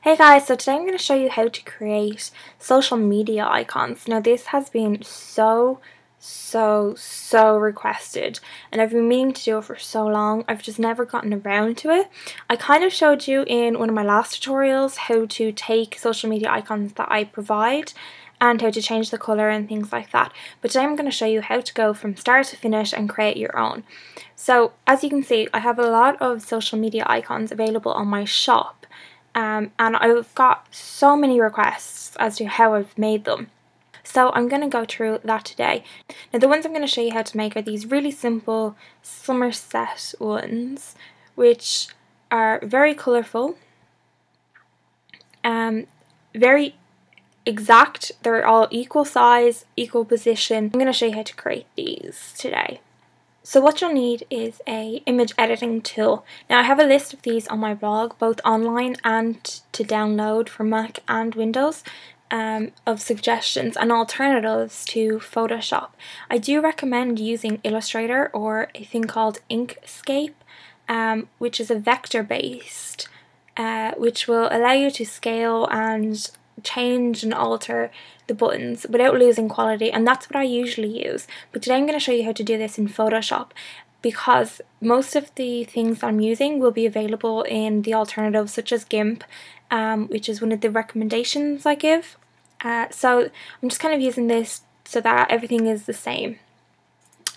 Hey guys, so today I'm going to show you how to create social media icons. Now this has been so requested and I've been meaning to do it for so long. I've just never gotten around to it. I kind of showed you in one of my last tutorials how to take social media icons that I provide and how to change the colour and things like that. But today I'm going to show you how to go from start to finish and create your own. So as you can see, I have a lot of social media icons available on my shop. And I've got so many requests as to how I've made them. So I'm going to go through that today. Now the ones I'm going to show you how to make are these really simple Somerset ones, which are very colourful, very exact, they're all equal size, equal position. I'm going to show you how to create these today. So what you'll need is a image editing tool. Now I have a list of these on my blog, both online and to download for Mac and Windows, of suggestions and alternatives to Photoshop. I do recommend using Illustrator or a thing called Inkscape, which is a vector based, which will allow you to scale and change and alter the buttons without losing quality, and that's what I usually use. But today I'm going to show you how to do this in Photoshop, because most of the things I'm using will be available in the alternatives such as GIMP, which is one of the recommendations I give. So I'm just kind of using this so that everything is the same,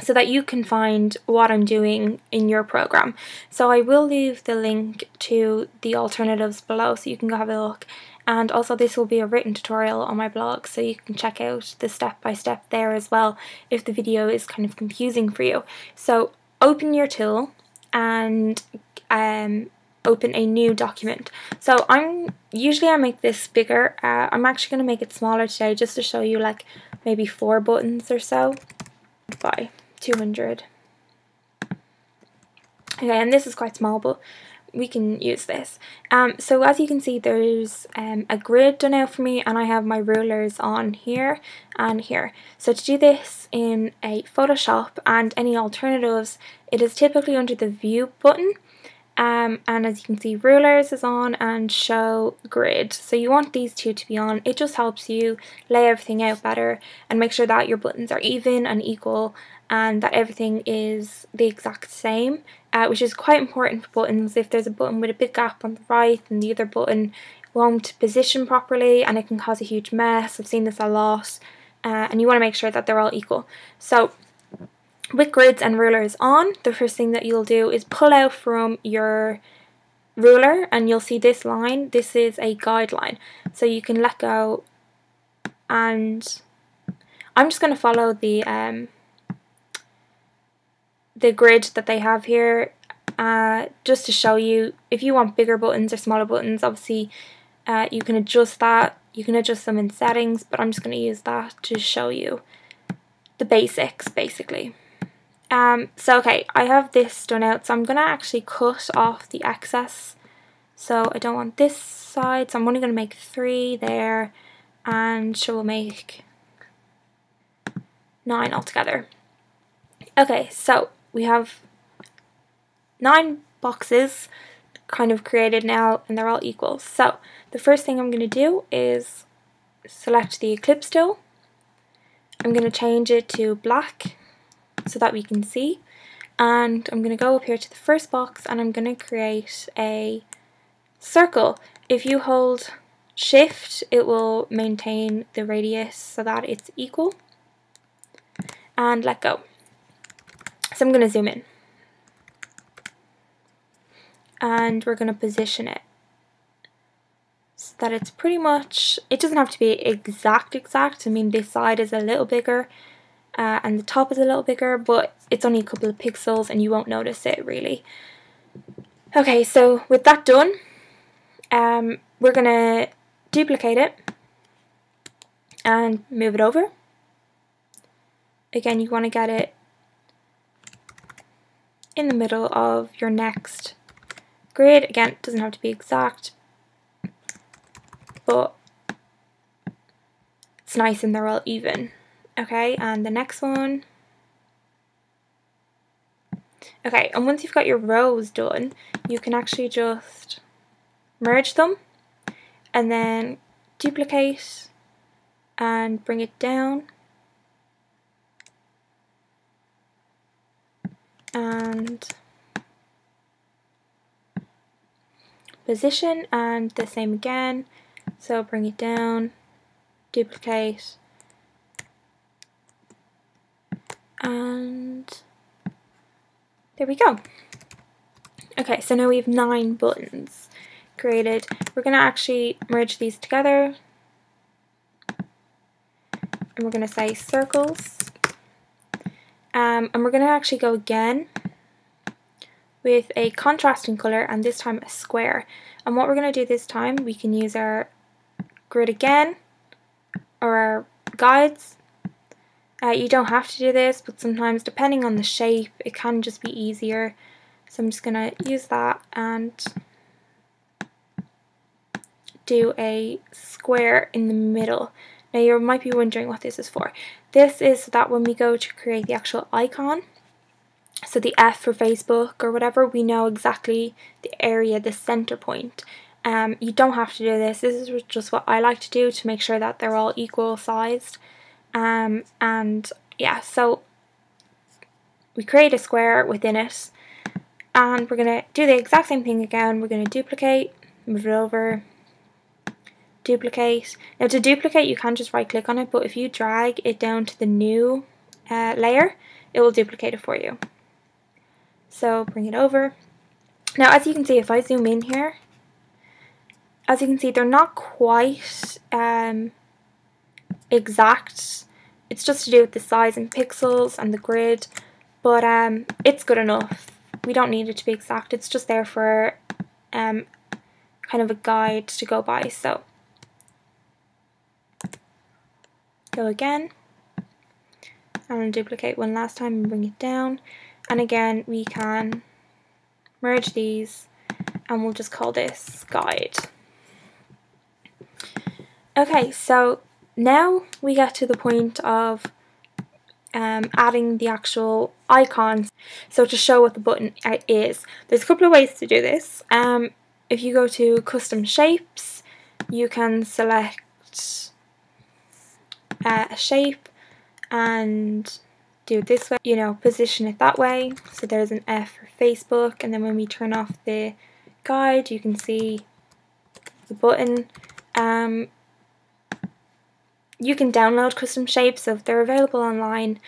so that you can find what I'm doing in your program. So I will leave the link to the alternatives below so you can go have a look. And also this will be a written tutorial on my blog, so you can check out the step-by-step there as well if the video is kind of confusing for you. So open your tool and open a new document. So usually I make this bigger. I'm actually going to make it smaller today just to show you like maybe 4 buttons or so by 200. Okay, and this is quite small, but we can use this. So as you can see, there's a grid done out for me, and I have my rulers on here and here. So to do this in a Photoshop and any alternatives, it is typically under the view button. And as you can see, rulers is on and show grid. So you want these two to be on. It just helps you lay everything out better and make sure that your buttons are even and equal and that everything is the exact same, which is quite important for buttons. If there's a button with a big gap on the right and the other button won't position properly, and it can cause a huge mess. I've seen this a lot, and you want to make sure that they're all equal. So with grids and rulers on, the first thing that you'll do is pull out from your ruler and you'll see this line. This is a guideline, so you can let go, and I'm just going to follow the grid that they have here, just to show you. If you want bigger buttons or smaller buttons, obviously you can adjust that. You can adjust them in settings, but I'm just going to use that to show you the basics basically. So okay, I have this done out, so I'm going to actually cut off the excess. So I don't want this side, so I'm only going to make 3 there, and so we'll make 9 altogether. Okay, so we have 9 boxes kind of created now, and they're all equal. So the first thing I'm going to do is select the Eclipse tool. I'm going to change it to black so that we can see, and I'm going to go up here to the first box and I'm going to create a circle. If you hold shift, it will maintain the radius so that it's equal, and let go. So I'm going to zoom in and we're going to position it so that it's pretty much, it doesn't have to be exact. I mean, this side is a little bigger and the top is a little bigger, but it's only a couple of pixels and you won't notice it really. Okay, so with that done, we're going to duplicate it and move it over. Again, you want to get it in the middle of your next grid. Again, it doesn't have to be exact, but it's nice and they're all even. Okay, and the next one. Okay, and once you've got your rows done, you can actually just merge them and then duplicate and bring it down, and position, and the same again. So bring it down, duplicate, and there we go. Okay, so now we have 9 buttons created. We're going to actually merge these together, and we're going to say circles, and we're going to actually go again with a contrasting color, and this time a square. And what we're going to do this time, we can use our grid again, or our guides. You don't have to do this, but sometimes depending on the shape it can just be easier. So I'm just going to use that and do a square in the middle. Now you might be wondering what this is for. This is so that when we go to create the actual icon, so the F for Facebook or whatever, we know exactly the area, the center point. You don't have to do this. This is just what I like to do to make sure that they're all equal sized. And yeah, so we create a square within it, and we're going to do the exact same thing again. We're going to duplicate, move it over, duplicate. Now to duplicate you can just right click on it, but if you drag it down to the new layer, it will duplicate it for you. So bring it over. Now as you can see, if I zoom in here, as you can see they're not quite exact. It's just to do with the size and pixels and the grid, but it's good enough. We don't need it to be exact. It's just there for kind of a guide to go by. So go again, and duplicate one last time and bring it down, and again we can merge these, and we'll just call this guide. Okay, so now we get to the point of adding the actual icons. So to show what the button is, there's a couple of ways to do this. If you go to custom shapes, you can select a shape and do it this way, you know, position it that way. So there's an F for Facebook, and then when we turn off the guide you can see the button. You can download custom shapes, so if they're available online,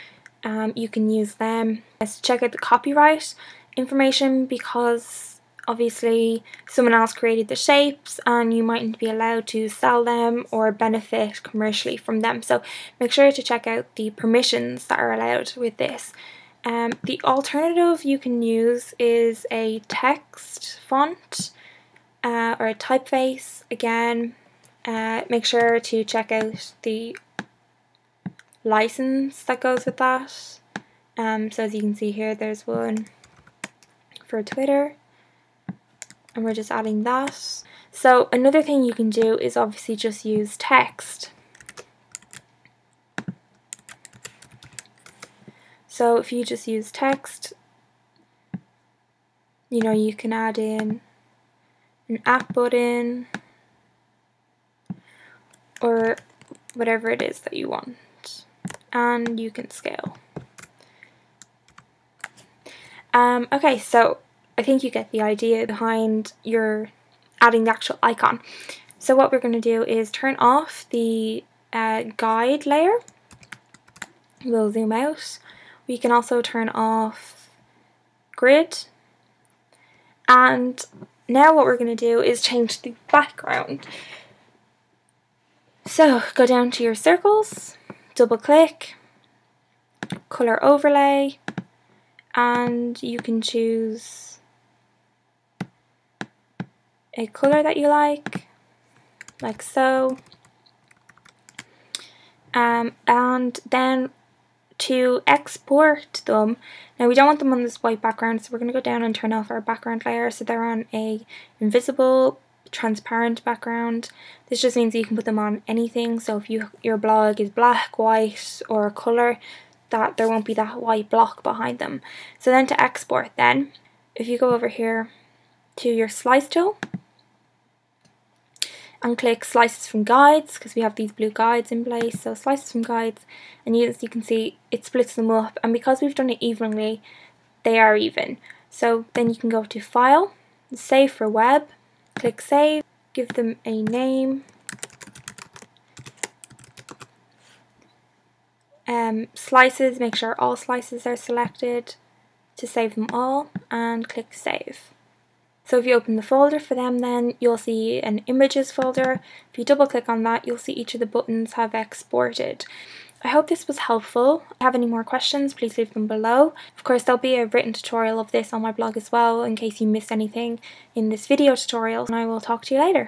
you can use them. Let's check out the copyright information, because obviously someone else created the shapes and you mightn't be allowed to sell them or benefit commercially from them. So make sure to check out the permissions that are allowed with this. The alternative you can use is a text font or a typeface. Again, make sure to check out the license that goes with that. So as you can see here, there's one for Twitter, and we're just adding that. So another thing you can do is obviously just use text. So if you just use text, you know, you can add in an at button or whatever it is that you want, and you can scale. Okay, so I think you get the idea behind your adding the actual icon. So what we're going to do is turn off the guide layer. We'll zoom out. We can also turn off grid, and now what we're going to do is change the background. So go down to your circles, double click, color overlay, and you can choose a color that you like so. And then to export them, now we don't want them on this white background, so we're going to go down and turn off our background layer so they're on a invisible transparent background. This just means you can put them on anything, so if your blog is black, white or a colour, that there won't be that white block behind them. So then to export, then if you go over here to your slice tool, and click slices from guides, because we have these blue guides in place. So slices from guides, and as you can see, it splits them up, and because we've done it evenly, they are even. So then you can go to File, Save for Web, click Save, give them a name, slices, make sure all slices are selected to save them all, and click Save. So if you open the folder for them, then you'll see an images folder. If you double click on that, you'll see each of the buttons have exported. I hope this was helpful. If you have any more questions, please leave them below. Of course, there'll be a written tutorial of this on my blog as well, in case you missed anything in this video tutorial, and I will talk to you later.